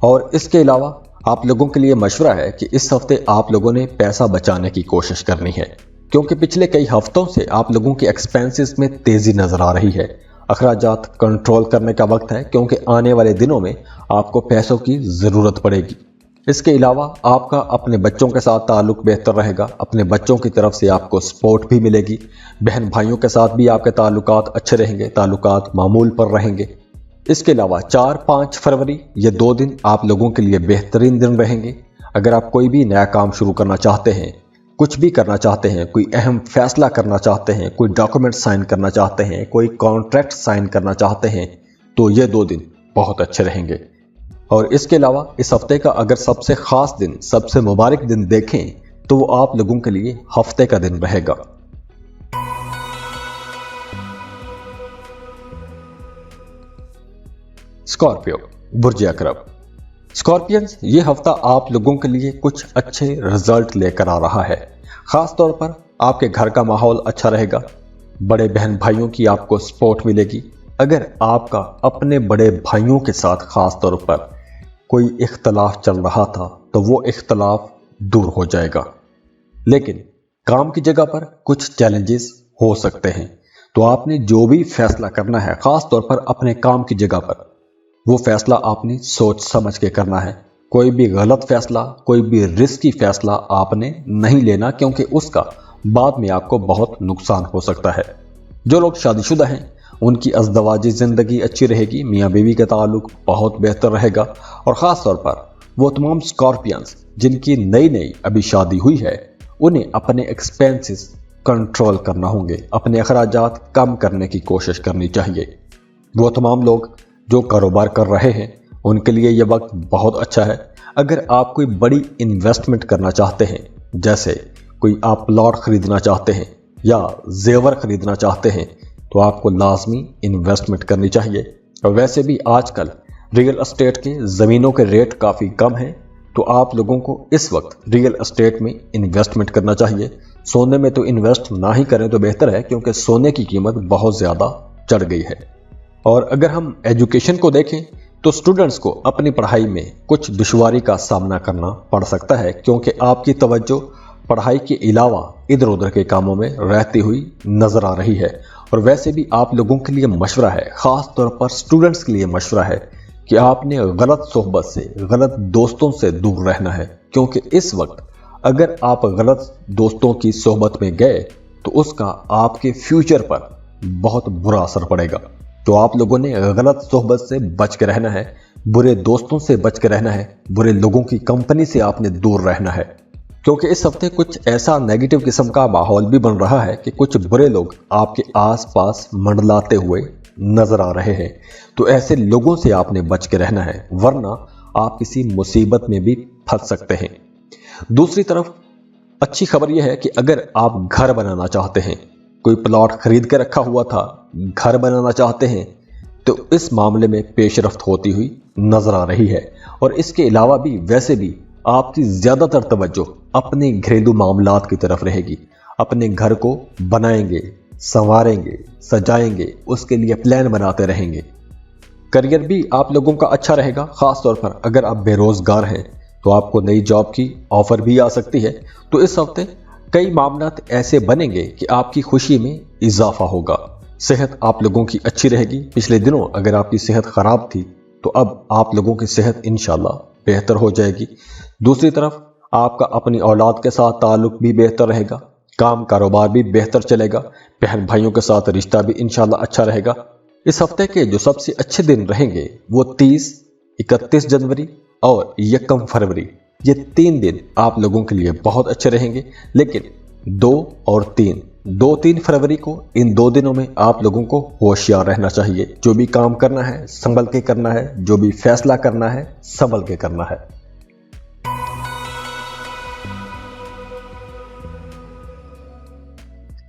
Speaker 1: اور اس کے علاوہ آپ لوگوں کے لیے مشورہ ہے کہ اس ہفتے آپ لوگوں نے پیسہ بچانے کی کوشش کرنی ہے، کیونکہ پچھلے کئی ہفتوں سے آپ لوگوں کے ایکسپینسز میں تیزی نظر آ رہی ہے۔ اخراجات کنٹرول کرنے کا وقت ہے، کیونکہ آنے والے دنوں میں آپ کو پیسوں کی ضرورت پڑے گی۔ اس کے علاوہ آپ کا اپنے بچوں کے ساتھ تعلق بہتر رہے گا، اپنے بچوں کی طرف سے آپ کو سپورٹ بھی ملے گی، بہن بھائیوں کے ساتھ بھی آپ کے تعلقات اچھے رہیں گے، تعلقات معمول پر رہیں گے۔ اس کے علاوہ 4-5 فروری یہ 2 دن آپ لوگوں کے لیے بہترین دن رہیں گے۔ اگر آپ کوئی بھی نیا کام شروع کرنا چاہتے ہیں، کچھ بھی کرنا چاہتے ہیں، کوئی اہم فیصلہ کرنا چاہتے ہیں، کوئی ڈاکومنٹ سائن کرنا چاہتے ہیں، کوئی کانٹریکٹ سائن کرنا چاہتے ہیں تو یہ 2 دن بہت اچھے رہیں گے۔ اور اس کے علاوہ اس ہفتے کا اگر سب سے خاص دن، سب سے مبارک دن دیکھیں تو وہ آپ لوگوں کے لیے ہفتے کا دن رہے گا۔ اسکارپیو، برج اقرب۔ اسکارپینز، یہ ہفتہ آپ لوگوں کے لیے کچھ اچھے رزلٹ لے کر آ رہا ہے۔ خاص طور پر آپ کے گھر کا ماحول اچھا رہے گا، بڑے بہن بھائیوں کی آپ کو سپورٹ ملے گی۔ اگر آپ کا اپنے بڑے بھائیوں کے ساتھ خاص طور پر کوئی اختلاف چل رہا تھا تو وہ اختلاف دور ہو جائے گا، لیکن کام کی جگہ پر کچھ چیلنجز ہو سکتے ہیں، تو آپ نے جو بھی فیصلہ کرنا ہے خاص طور پر اپنے کام کی جگہ پر، وہ فیصلہ آپ نے سوچ سمجھ کے کرنا ہے۔ کوئی بھی غلط فیصلہ، کوئی بھی رسکی فیصلہ آپ نے نہیں لینا، کیونکہ اس کا بعد میں آپ کو بہت نقصان ہو سکتا ہے۔ جو لوگ شادی شدہ ہیں ان کی ازدواجی زندگی اچھی رہے گی، میاں بیوی کا تعلق بہت بہتر رہے گا، اور خاص طور پر وہ تمام اسکارپینز جن کی نئی ابھی شادی ہوئی ہے انہیں اپنے ایکسپینسز کنٹرول کرنا ہوں گے، اپنے اخراجات کم کرنے کی کوشش کرنی چاہیے۔ وہ تمام لوگ جو کاروبار کر رہے ہیں ان کے لیے یہ وقت بہت اچھا ہے۔ اگر آپ کوئی بڑی انویسٹمنٹ کرنا چاہتے ہیں، جیسے کوئی آپ پلاٹ خریدنا چاہتے ہیں یا زیور خریدنا چاہتے ہیں، تو آپ کو لازمی انویسٹمنٹ کرنی چاہیے۔ اور ویسے بھی آج کل ریئل اسٹیٹ کے زمینوں کے ریٹ کافی کم ہیں، تو آپ لوگوں کو اس وقت ریئل اسٹیٹ میں انویسٹمنٹ کرنا چاہیے۔ سونے میں تو انویسٹ نہ ہی کریں تو بہتر ہے، کیونکہ سونے کی قیمت بہت زیادہ چڑھ گئی ہے۔ اور اگر ہم ایجوکیشن کو دیکھیں تو اسٹوڈنٹس کو اپنی پڑھائی میں کچھ دشواری کا سامنا کرنا پڑ سکتا ہے، کیونکہ آپ کی توجہ پڑھائی کے علاوہ ادھر ادھر کے کاموں میں رہتی ہوئی نظر آ رہی ہے۔ اور ویسے بھی آپ لوگوں کے لیے مشورہ ہے، خاص طور پر اسٹوڈنٹس کے لیے مشورہ ہے کہ آپ نے غلط صحبت سے، غلط دوستوں سے دور رہنا ہے، کیونکہ اس وقت اگر آپ غلط دوستوں کی صحبت میں گئے تو اس کا آپ کے فیوچر پر بہت برا اثر پڑے گا۔ تو آپ لوگوں نے غلط صحبت سے بچ کے رہنا ہے، برے دوستوں سے بچ کے رہنا ہے، برے لوگوں کی کمپنی سے آپ نے دور رہنا ہے، کیونکہ اس ہفتے کچھ ایسا نیگیٹو قسم کا ماحول بھی بن رہا ہے کہ کچھ برے لوگ آپ کے آس پاس منڈلاتے ہوئے نظر آ رہے ہیں۔ تو ایسے لوگوں سے آپ نے بچ کے رہنا ہے، ورنہ آپ کسی مصیبت میں بھی پھنس سکتے ہیں۔ دوسری طرف اچھی خبر یہ ہے کہ اگر آپ گھر بنانا چاہتے ہیں، کوئی پلاٹ خرید کے رکھا ہوا تھا، گھر بنانا چاہتے ہیں، تو اس معاملے میں پیش رفت ہوتی ہوئی نظر آ رہی ہے۔ اور اس کے علاوہ بھی ویسے بھی آپ کی زیادہ تر توجہ اپنے گھریلو معاملات کی طرف رہے گی۔ اپنے گھر کو بنائیں گے، سنواریں گے، سجائیں گے، اس کے لیے پلان بناتے رہیں گے۔ کریئر بھی آپ لوگوں کا اچھا رہے گا، خاص طور پر اگر آپ بے روزگار ہیں تو آپ کو نئی جاب کی آفر بھی آ سکتی ہے۔ تو اس ہفتے کئی معاملات ایسے بنیں گے کہ آپ کی خوشی میں اضافہ ہوگا۔ صحت آپ لوگوں کی اچھی رہے گی۔ پچھلے دنوں اگر آپ کی صحت خراب تھی تو اب آپ لوگوں کی صحت انشاءاللہ بہتر ہو جائے گی۔ دوسری طرف آپ کا اپنی اولاد کے ساتھ تعلق بھی بہتر رہے گا، کام کاروبار بھی بہتر چلے گا، بہن بھائیوں کے ساتھ رشتہ بھی انشاءاللہ اچھا رہے گا۔ اس ہفتے کے جو سب سے اچھے دن رہیں گے وہ 30، 31 جنوری اور 1 فروری۔ یہ 3 دن آپ لوگوں کے لیے بہت اچھے رہیں گے، لیکن 2 اور 3 2-3 फरवरी को इन 2 दिनों में आप लोगों को होशियार रहना चाहिए। जो भी काम करना है संभल के करना है, जो भी फैसला करना है संभल के करना है।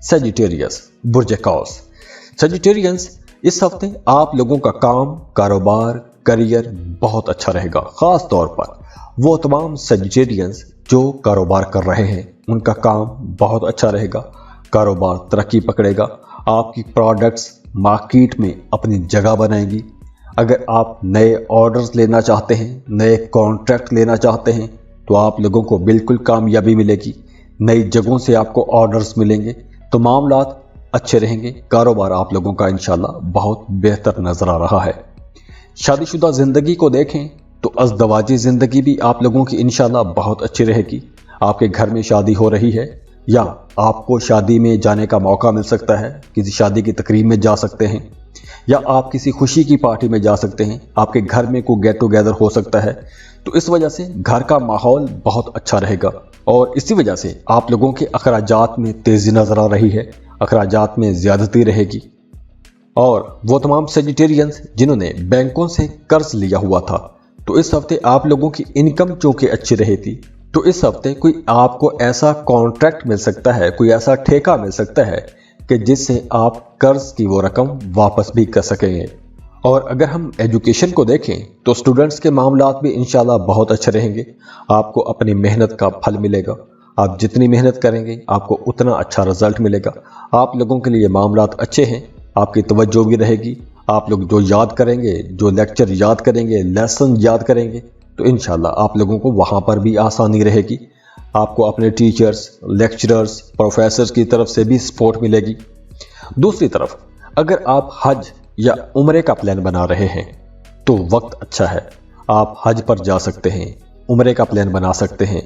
Speaker 1: सजिटेरियस, बुर्ज कौस। सजिटेरियंस, इस हफ्ते आप लोगों का काम, कारोबार, करियर बहुत अच्छा रहेगा। खास तौर पर वो तमाम सजिटेरियंस जो कारोबार कर रहे हैं उनका काम बहुत अच्छा रहेगा। कारोबार तरक्की पकड़ेगा। आपकी प्रोडक्ट्स मार्केट में अपनी जगह बनाएंगी। अगर आप नए ऑर्डर्स लेना चाहते हैं, नए कॉन्ट्रैक्ट लेना चाहते हैं, तो आप लोगों को बिल्कुल कामयाबी मिलेगी। नई जगहों से आपको ऑर्डर्स मिलेंगे, तो मामलात अच्छे रहेंगे। कारोबार आप लोगों का इंशाल्लाह बहुत बेहतर नजर आ रहा है। शादीशुदा जिंदगी को देखें तो अज़दवाजी जिंदगी भी आप लोगों की इंशाल्लाह बहुत अच्छी रहेगी। आपके घर में शादी हो रही है या आपको शादी में जाने का मौका मिल सकता है, किसी शादी की तकरीब में जा सकते हैं या आप किसी खुशी की पार्टी में जा सकते हैं। आपके घर में कोई गेट टुगेदर हो सकता है, तो इस वजह से घर का माहौल बहुत अच्छा रहेगा और इसी वजह से आप लोगों के अखराजात में तेज़ी नजर आ रही है। अखराजात में ज़्यादती रहेगी। और वो तमाम सजिटेरियंस जिन्होंने बैंकों से कर्ज लिया हुआ था, तो इस हफ्ते आप लोगों की इनकम चूंकि अच्छी रही थी, तो इस हफ्ते कोई आपको ऐसा कॉन्ट्रैक्ट मिल सकता है, कोई ऐसा ठेका मिल सकता है कि जिससे आप कर्ज की वो रकम वापस भी कर सकेंगे। और अगर हम एजुकेशन को देखें तो स्टूडेंट्स के मामलात भी इंशाल्लाह बहुत अच्छे रहेंगे। आपको अपनी मेहनत का फल मिलेगा। आप जितनी मेहनत करेंगे आपको उतना अच्छा रिजल्ट मिलेगा। आप लोगों के लिए मामलात अच्छे हैं। आपकी तवज्जो भी रहेगी। आप लोग जो याद करेंगे, जो लेक्चर याद करेंगे, लेसन याद करेंगे, तो इंशाल्लाह आप लोगों को वहाँ पर भी आसानी रहेगी। आपको अपने टीचर्स, लेक्चरर्स, प्रोफेसर्स की तरफ से भी सपोर्ट मिलेगी। दूसरी तरफ अगर आप हज या उम्रे का प्लान बना रहे हैं तो वक्त अच्छा है। आप हज पर जा सकते हैं, उम्रे का प्लान बना सकते हैं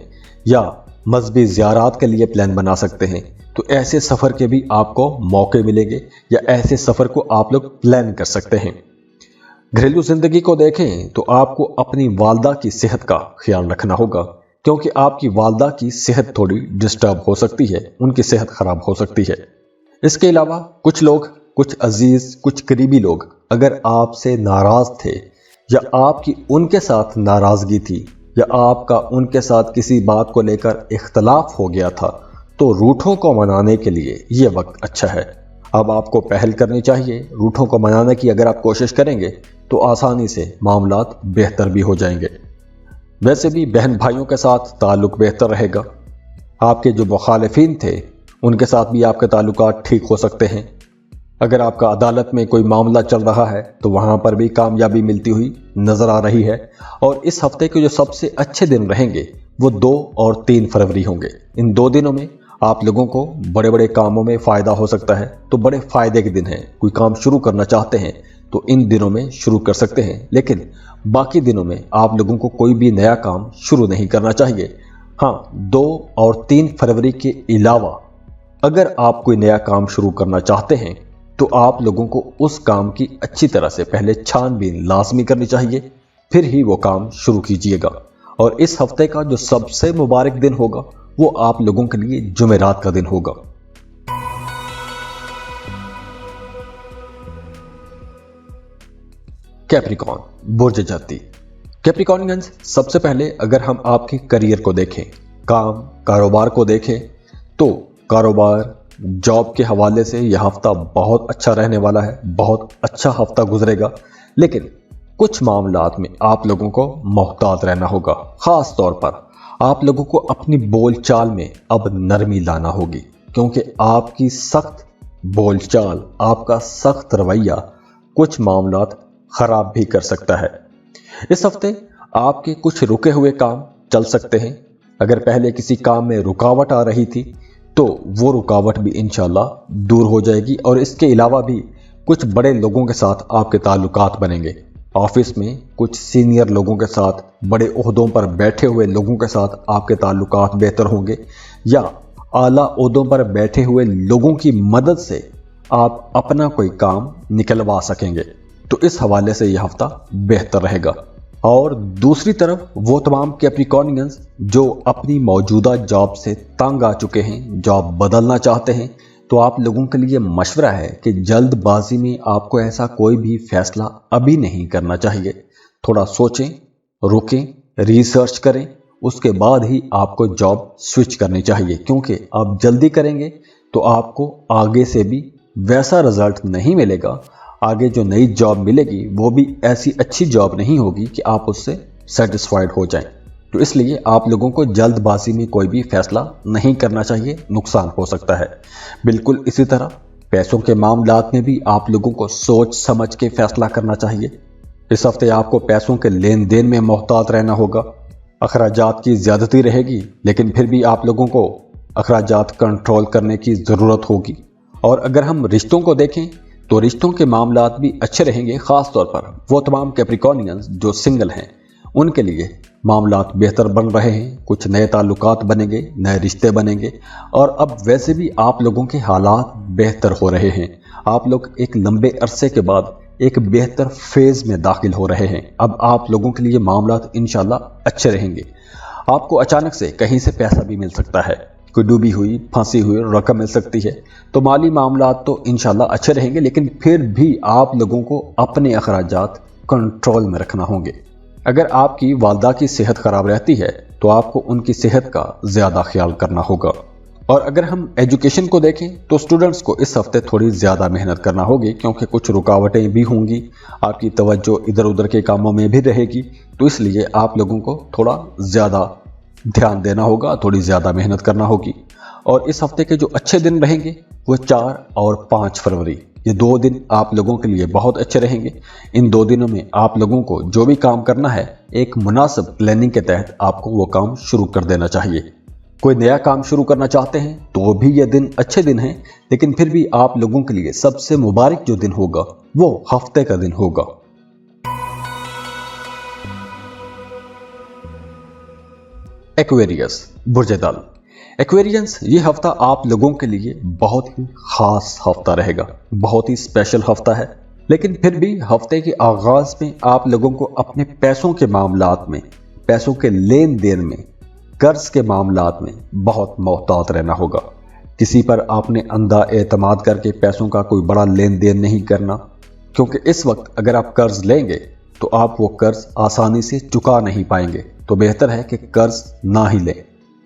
Speaker 1: या मजहबी ज़ियारात के लिए प्लान बना सकते हैं। तो ऐसे सफ़र के भी आपको मौके मिलेंगे या ऐसे सफ़र को आप लोग प्लान कर सकते हैं। घरेलू ज़िंदगी को देखें तो आपको अपनी वालदा की सेहत का ख्याल रखना होगा, क्योंकि आपकी वालदा की सेहत थोड़ी डिस्टर्ब हो सकती है, उनकी सेहत ख़राब हो सकती है। इसके अलावा कुछ लोग, कुछ अजीज़, कुछ करीबी लोग अगर आपसे नाराज़ थे या आपकी उनके साथ नाराज़गी थी या आपका उनके साथ किसी बात को लेकर इख्तलाफ हो गया था, तो रूठों को मनाने के लिए ये वक्त अच्छा है। अब आपको पहल करनी चाहिए। रूठों को मनाने की अगर आप कोशिश करेंगे तो आसानी से मामलात बेहतर भी हो जाएंगे। वैसे भी बहन भाइयों के साथ ताल्लुक़ बेहतर रहेगा। आपके जो मुखालिफिन थे उनके साथ भी आपके ताल्लुकात ठीक हो सकते हैं। अगर आपका अदालत में कोई मामला चल रहा है तो वहाँ पर भी कामयाबी मिलती हुई नज़र आ रही है। और इस हफ्ते के जो सबसे अच्छे दिन रहेंगे वो 2 और 3 फरवरी होंगे। इन 2 दिनों में आप लोगों को बड़े बड़े कामों में फ़ायदा हो सकता है, तो बड़े फ़ायदे के दिन हैं। कोई काम शुरू करना चाहते हैं तो इन दिनों में शुरू कर सकते हैं, लेकिन बाकी दिनों में आप लोगों को कोई भी नया काम शुरू नहीं करना चाहिए। हाँ, 2 और 3 फरवरी के अलावा अगर आप कोई नया काम शुरू करना चाहते हैं तो आप लोगों को उस काम की अच्छी तरह से पहले छानबीन लाजमी करनी चाहिए, फिर ही वो काम शुरू कीजिएगा। और इस हफ्ते का जो सबसे मुबारक दिन होगा वो आप लोगों के लिए जुमेरात का दिन होगा। कैप्रिकॉन, बुर्ज जाती। कैप्रिकॉनियंस, सबसे पहले अगर हम आपके करियर को देखें, काम, कारोबार को देखें, तो कारोबार, जॉब के हवाले से यह हफ्ता बहुत अच्छा रहने वाला है। बहुत अच्छा हफ्ता गुजरेगा, लेकिन कुछ मामलात में आप लोगों को मोहतात रहना होगा। खास तौर पर आप लोगों को अपनी बोलचाल में अब नरमी लाना होगी, क्योंकि आपकी सख्त बोलचाल, आपका सख्त रवैया कुछ मामलात खराब भी कर सकता है। इस हफ्ते आपके कुछ रुके हुए काम चल सकते हैं। अगर पहले किसी काम में रुकावट आ रही थी तो वो रुकावट भी इंशाल्लाह दूर हो जाएगी। और इसके अलावा भी कुछ बड़े लोगों के साथ आपके ताल्लुकात बनेंगे। ऑफिस में कुछ सीनियर लोगों के साथ, बड़े ओहदों पर बैठे हुए लोगों के साथ आपके ताल्लुकात बेहतर होंगे, या आला ओहदों पर बैठे हुए लोगों की मदद से आप अपना कोई काम निकलवा सकेंगे। तो इस हवाले से यह हफ्ता बेहतर रहेगा। और दूसरी तरफ वो तमाम कैप्रिकॉनियंस जो अपनी मौजूदा जॉब से तंग आ चुके हैं, जॉब बदलना चाहते हैं तो आप लोगों के लिए मशवरा है कि जल्द बाजी में आपको ऐसा कोई भी फैसला अभी नहीं करना चाहिए। थोड़ा सोचें, रुकें, रिसर्च करें, उसके बाद ही आपको जॉब स्विच करनी चाहिए, क्योंकि आप जल्दी करेंगे तो आपको आगे से भी वैसा रिजल्ट नहीं मिलेगा। आगे जो नई जॉब मिलेगी वो भी ऐसी अच्छी जॉब नहीं होगी कि आप उससे सेटिस्फाइड हो जाएं। तो इसलिए आप लोगों को जल्दबाजी में कोई भी फैसला नहीं करना चाहिए, नुकसान हो सकता है। बिल्कुल इसी तरह पैसों के मामलात में भी आप लोगों को सोच समझ के फैसला करना चाहिए। इस हफ्ते आपको पैसों के लेन देन में मोहतात रहना होगा। अखराजात की ज़्यादती रहेगी, लेकिन फिर भी आप लोगों को अखराजात कंट्रोल करने की ज़रूरत होगी। और अगर हम रिश्तों को देखें तो रिश्तों के मामलात भी अच्छे रहेंगे। ख़ास तौर पर वो तमाम कैप्रिकॉर्नियंस जो सिंगल हैं, उनके लिए मामलात बेहतर बन रहे हैं। कुछ नए ताल्लुकात बनेंगे, नए रिश्ते बनेंगे, और अब वैसे भी आप लोगों के हालात बेहतर हो रहे हैं। आप लोग एक लंबे अरसे के बाद एक बेहतर फेज़ में दाखिल हो रहे हैं। अब आप लोगों के लिए मामलात इंशाल्लाह अच्छे रहेंगे। आपको अचानक से कहीं से पैसा भी मिल सकता है, कोई डूबी हुई फंसी हुई रकम मिल सकती है। तो माली मामलात तो इंशाल्लाह अच्छे रहेंगे, लेकिन फिर भी आप लोगों को अपने अखराजात कंट्रोल में रखना होंगे। अगर आपकी वालदा की सेहत ख़राब रहती है तो आपको उनकी सेहत का ज़्यादा ख्याल करना होगा। और अगर हम एजुकेशन को देखें तो स्टूडेंट्स को इस हफ्ते थोड़ी ज़्यादा मेहनत करना होगी, क्योंकि कुछ रुकावटें भी होंगी। आपकी तवज्जो इधर उधर के कामों में भी रहेगी, तो इसलिए आप लोगों को थोड़ा ज़्यादा ध्यान देना होगा, थोड़ी ज़्यादा मेहनत करना होगी। और इस हफ्ते के जो अच्छे दिन रहेंगे वो 4 और 5 फरवरी, ये 2 दिन आप लोगों के लिए बहुत अच्छे रहेंगे। इन 2 दिनों में आप लोगों को जो भी काम करना है, एक मुनासिब प्लानिंग के तहत आपको वो काम शुरू कर देना चाहिए। कोई नया काम शुरू करना चाहते हैं तो भी ये दिन अच्छे दिन हैं, लेकिन फिर भी आप लोगों के लिए सबसे मुबारक जो दिन होगा वो हफ्ते का दिन होगा। एक्वेरियस, बुर्ज दल। एक्वेरियंस, ये हफ्ता आप लोगों के लिए बहुत ही खास हफ्ता रहेगा, बहुत ही स्पेशल हफ्ता है। लेकिन फिर भी हफ्ते के आगाज में आप लोगों को अपने पैसों के मामलात में, पैसों के लेन देन में, कर्ज के मामलात में बहुत मोहतात रहना होगा। किसी पर आपने अंधा एतमाद करके पैसों का कोई बड़ा लेन देन नहीं करना, क्योंकि इस वक्त अगर आप कर्ज लेंगे तो आप वो कर्ज आसानी से चुका नहीं पाएंगे। तो बेहतर है कि कर्ज ना ही लें।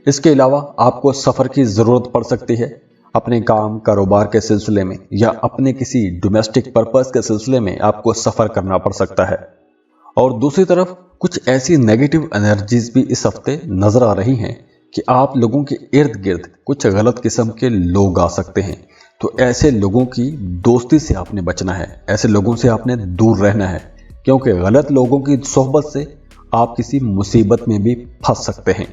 Speaker 1: इसके अलावा आपको सफ़र की ज़रूरत पड़ सकती है, अपने काम कारोबार के सिलसिले में या अपने किसी डोमेस्टिक पर्पस के सिलसिले में आपको सफ़र करना पड़ सकता है। और दूसरी तरफ कुछ ऐसी नेगेटिव एनर्जीज भी इस हफ्ते नज़र आ रही हैं कि आप लोगों के इर्द गिर्द कुछ गलत किस्म के लोग आ सकते हैं। तो ऐसे लोगों की दोस्ती से आपने बचना है, ऐसे लोगों से आपने दूर रहना है, क्योंकि गलत लोगों की सोहबत से आप किसी मुसीबत में भी फंस सकते हैं।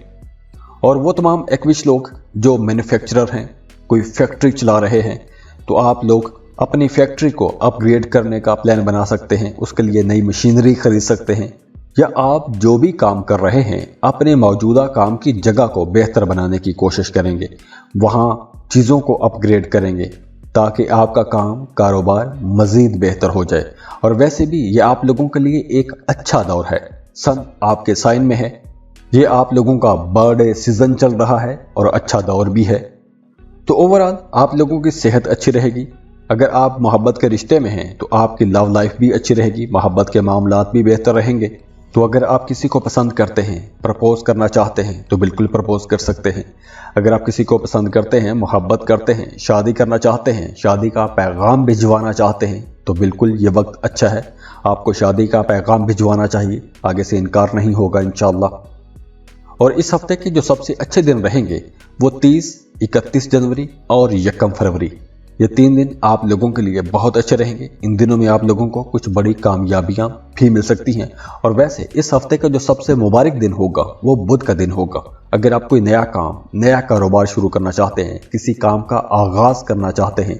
Speaker 1: और वो तमाम एक्विश लोग जो मैन्युफैक्चरर हैं, कोई फैक्ट्री चला रहे हैं, तो आप लोग अपनी फैक्ट्री को अपग्रेड करने का प्लान बना सकते हैं, उसके लिए नई मशीनरी खरीद सकते हैं, या आप जो भी काम कर रहे हैं अपने मौजूदा काम की जगह को बेहतर बनाने की कोशिश करेंगे, वहाँ चीज़ों को अपग्रेड करेंगे ताकि आपका काम कारोबार मज़ीद बेहतर हो जाए। और वैसे भी ये आप लोगों के लिए एक अच्छा दौर है, सन आपके साइन में है, ये आप लोगों का बर्थडे सीजन चल रहा है और अच्छा दौर भी है। तो ओवरऑल आप लोगों की सेहत अच्छी रहेगी। अगर आप मोहब्बत के रिश्ते में हैं तो आपकी लव लाइफ भी अच्छी रहेगी, मोहब्बत के मामलात भी बेहतर रहेंगे। तो अगर आप किसी को पसंद करते हैं, प्रपोज करना चाहते हैं, तो बिल्कुल प्रपोज कर सकते हैं। अगर आप किसी को पसंद करते हैं, मोहब्बत करते हैं, शादी करना चाहते हैं, शादी का पैगाम भिजवाना चाहते हैं, तो बिल्कुल ये वक्त अच्छा है, आपको शादी का पैगाम भिजवाना चाहिए, आगे से इनकार नहीं होगा इंशाअल्लाह। और इस हफ्ते के जो सबसे अच्छे दिन रहेंगे वो 30, 31 जनवरी और 1 फरवरी, ये 3 दिन आप लोगों के लिए बहुत अच्छे रहेंगे। इन दिनों में आप लोगों को कुछ बड़ी कामयाबियां भी मिल सकती हैं। और वैसे इस हफ्ते का जो सबसे मुबारक दिन होगा वो बुध का दिन होगा। अगर आप कोई नया काम, नया कारोबार शुरू करना चाहते हैं, किसी काम का आगाज करना चाहते हैं,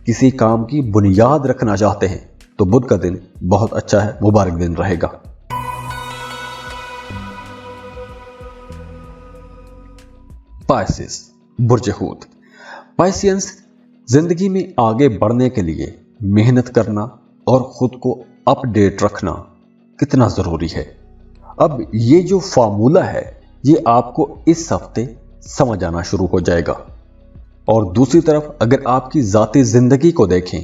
Speaker 1: किसी काम की बुनियाद रखना चाहते हैं, तो बुध का दिन बहुत अच्छा है, मुबारक दिन रहेगा। पाइसेस, बुर्ज हूत। पाइसियंस, जिंदगी में आगे बढ़ने के लिए मेहनत करना और खुद को अपडेट रखना कितना ज़रूरी है। अब ये जो फार्मूला है ये आपको इस हफ्ते समझ आना शुरू हो जाएगा। और दूसरी तरफ अगर आपकी ذاتی ज़िंदगी को देखें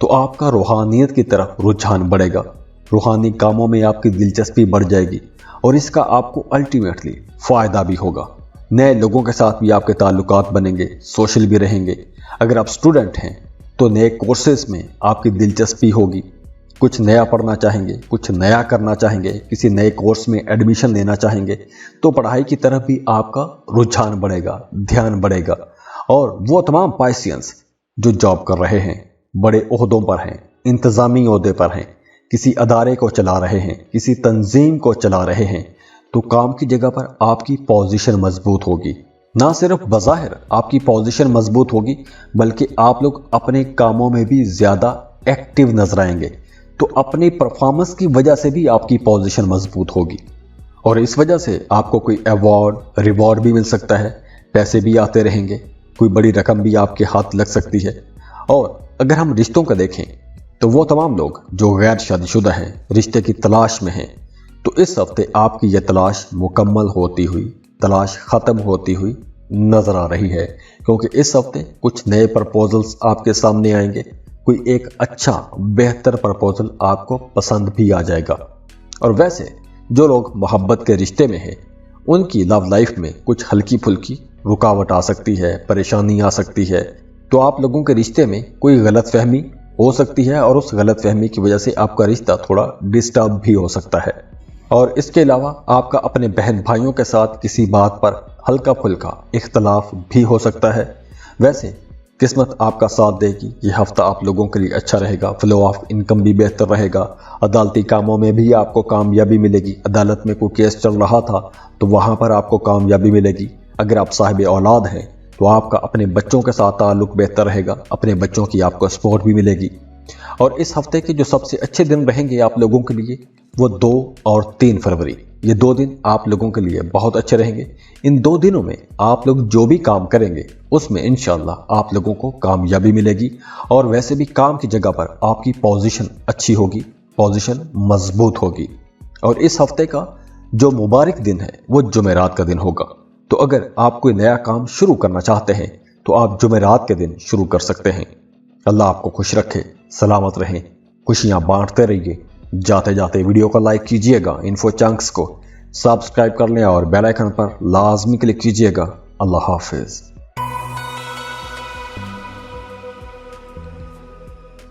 Speaker 1: तो आपका रूहानियत की तरफ रुझान बढ़ेगा, रूहानी कामों में आपकी दिलचस्पी बढ़ जाएगी और इसका आपको अल्टीमेटली फ़ायदा भी होगा। नए लोगों के साथ भी आपके ताल्लुकात बनेंगे, सोशल भी रहेंगे। अगर आप स्टूडेंट हैं तो नए कोर्सेज में आपकी दिलचस्पी होगी, कुछ नया पढ़ना चाहेंगे, कुछ नया करना चाहेंगे, किसी नए कोर्स में एडमिशन लेना चाहेंगे तो पढ़ाई की तरफ भी आपका रुझान बढ़ेगा, ध्यान बढ़ेगा। और वो तमाम पाइसियंस जो जॉब कर रहे हैं, बड़े ओहदों पर हैं, इंतज़ामी ओहदे पर हैं, किसी अदारे को चला रहे हैं, किसी तंजीम को चला रहे हैं, तो काम की जगह पर आपकी पोजीशन मजबूत होगी। ना सिर्फ बज़ाहिर आपकी पोजीशन मजबूत होगी बल्कि आप लोग अपने कामों में भी ज़्यादा एक्टिव नजर आएंगे, तो अपनी परफॉर्मेंस की वजह से भी आपकी पोजीशन मजबूत होगी और इस वजह से आपको कोई अवार्ड रिवॉर्ड भी मिल सकता है, पैसे भी आते रहेंगे, कोई बड़ी रकम भी आपके हाथ लग सकती है। और अगर हम रिश्तों का देखें तो वो तमाम लोग जो गैर शादीशुदा हैं, रिश्ते की तलाश में हैं, तो इस हफ्ते आपकी यह तलाश मुकम्मल होती हुई, तलाश ख़त्म होती हुई नज़र आ रही है, क्योंकि इस हफ्ते कुछ नए प्रपोजल्स आपके सामने आएंगे। कोई एक अच्छा बेहतर प्रपोजल आपको पसंद भी आ जाएगा। और वैसे जो लोग मोहब्बत के रिश्ते में हैं उनकी लव लाइफ में कुछ हल्की फुल्की रुकावट आ सकती है, परेशानी आ सकती है, तो आप लोगों के रिश्ते में कोई गलतफहमी हो सकती है और उस गलतफहमी की वजह से आपका रिश्ता थोड़ा डिस्टर्ब भी हो सकता है। और इसके अलावा आपका अपने बहन भाइयों के साथ किसी बात पर हल्का फुल्का इख्तलाफ भी हो सकता है। वैसे किस्मत आपका साथ देगी, ये हफ्ता आप लोगों के लिए अच्छा रहेगा, फ्लो ऑफ इनकम भी बेहतर रहेगा, अदालती कामों में भी आपको कामयाबी मिलेगी। अदालत में कोई केस चल रहा था तो वहाँ पर आपको कामयाबी मिलेगी। अगर आप साहिब औलाद हैं तो आपका अपने बच्चों के साथ ताल्लुक बेहतर रहेगा, अपने बच्चों की आपको सपोर्ट भी मिलेगी। और इस हफ्ते के जो सबसे अच्छे दिन रहेंगे आप लोगों के लिए वो 2 और 3 फरवरी, ये 2 दिन आप लोगों के लिए बहुत अच्छे रहेंगे। इन 2 दिनों में आप लोग जो भी काम करेंगे उसमें इंशाल्लाह आप लोगों को कामयाबी मिलेगी और वैसे भी काम की जगह पर आपकी पोजीशन अच्छी होगी, पोजीशन मजबूत होगी। और इस हफ्ते का जो मुबारक दिन है वो जुमेरात का दिन होगा, तो अगर आप कोई नया काम शुरू करना चाहते हैं तो आप जुमेरात के दिन शुरू कर सकते हैं। अल्लाह आपको खुश रखे, सलामत रहें, खुशियां बांटते रहिए। जाते जाते वीडियो को लाइक कीजिएगा, इन्फो चंक्स को सब्सक्राइब कर लें और बेल आइकन पर लाजमी क्लिक कीजिएगा। अल्लाह हाफिज।